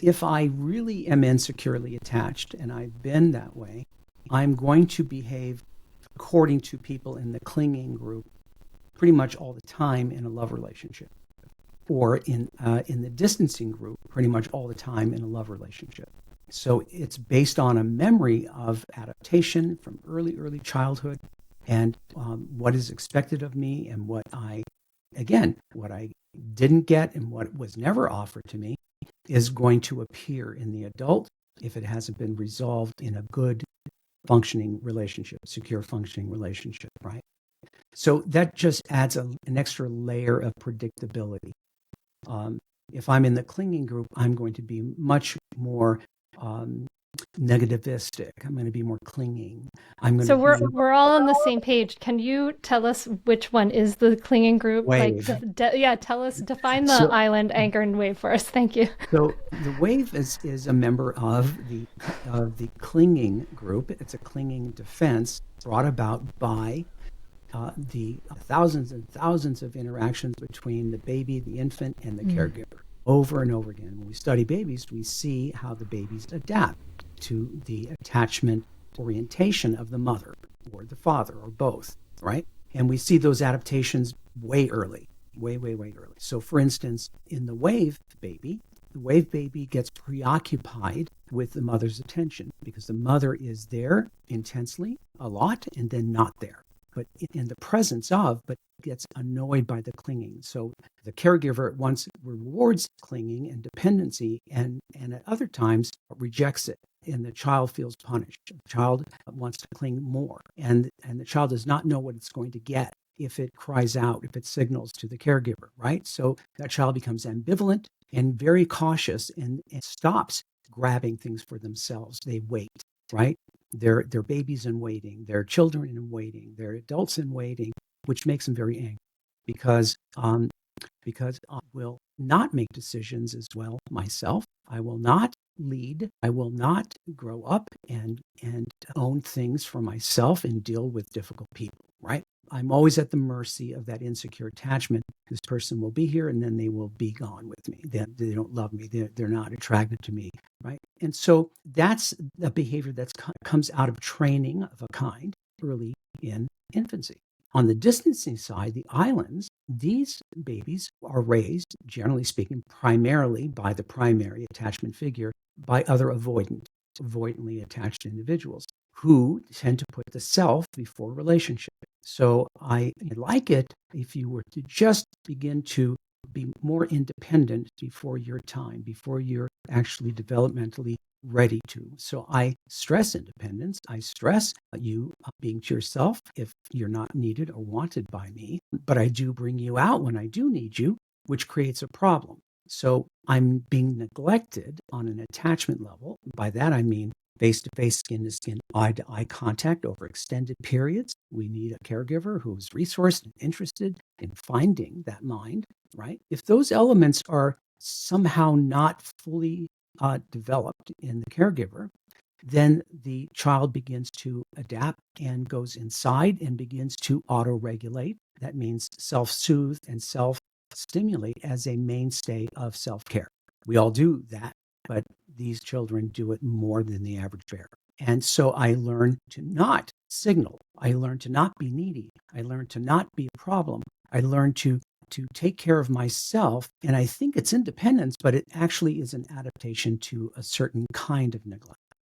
if I really am insecurely attached, and I've been that way, I'm going to behave according to people in the clinging group pretty much all the time in a love relationship, or in the distancing group pretty much all the time in a love relationship. So it's based on a memory of adaptation from early childhood, and what is expected of me, and what I didn't get and what was never offered to me is going to appear in the adult if it hasn't been resolved in a good functioning relationship, secure functioning relationship, right? So that just adds an extra layer of predictability. Um, if I'm in the clinging group, I'm going to be much more um, negativistic. I'm going to be more clinging. I'm going to So be we're all on the same page. Can you tell us which one is the clinging group? Like, wave. yeah, tell us, define the So, island, anchor, and wave for us. Thank you. so the wave is a member of the clinging group. It's a clinging defense brought about by the thousands and thousands of interactions between the baby, the infant, and the Mm. caregiver over and over again. When we study babies, we see how the babies adapt to the attachment orientation of the mother or the father or both, right? And we see those adaptations way early, way early. So, for instance, in the wave baby gets preoccupied with the mother's attention because the mother is there intensely a lot and then not there, but in the presence of, but gets annoyed by the clinging. So the caregiver at once rewards clinging and dependency, and at other times rejects it. And the child feels punished. The child wants to cling more, and the child does not know what it's going to get if it cries out, if it signals to the caregiver, right? So that child becomes ambivalent and very cautious, and stops grabbing things for themselves. They wait, right? They're babies in waiting, they're children in waiting, they're adults in waiting, which makes them very angry because because I will not make decisions as well myself. I will not lead. I will not grow up and own things for myself and deal with difficult people, right? I'm always at the mercy of that insecure attachment. This person will be here and then they will be gone with me. They don't love me. They're not attracted to me, right? And so that's a behavior that comes out of training of a kind early in infancy. On the distancing side, the islands, these babies are raised, generally speaking, primarily by the primary attachment figure, by other avoidantly attached individuals who tend to put the self before relationship. So I like it if you were to just begin to be more independent before your time, before you're actually developmentally ready to. So I stress independence. I stress you being to yourself if you're not needed or wanted by me, but I do bring you out when I do need you, which creates a problem. So I'm being neglected on an attachment level. By that, I mean face to face, skin to skin, eye to eye contact over extended periods. We need a caregiver who's resourced and interested in finding that mind, right? If those elements are somehow not fully developed in the caregiver, then the child begins to adapt and goes inside and begins to auto regulate. That means self soothe and self stimulate as a mainstay of self care. We all do that, but these children do it more than the average bear. And so I learn to not signal. I learn to not be needy. I learn to not be a problem. I learn to take care of myself. And I think it's independence, but it actually is an adaptation to a certain kind of neglect.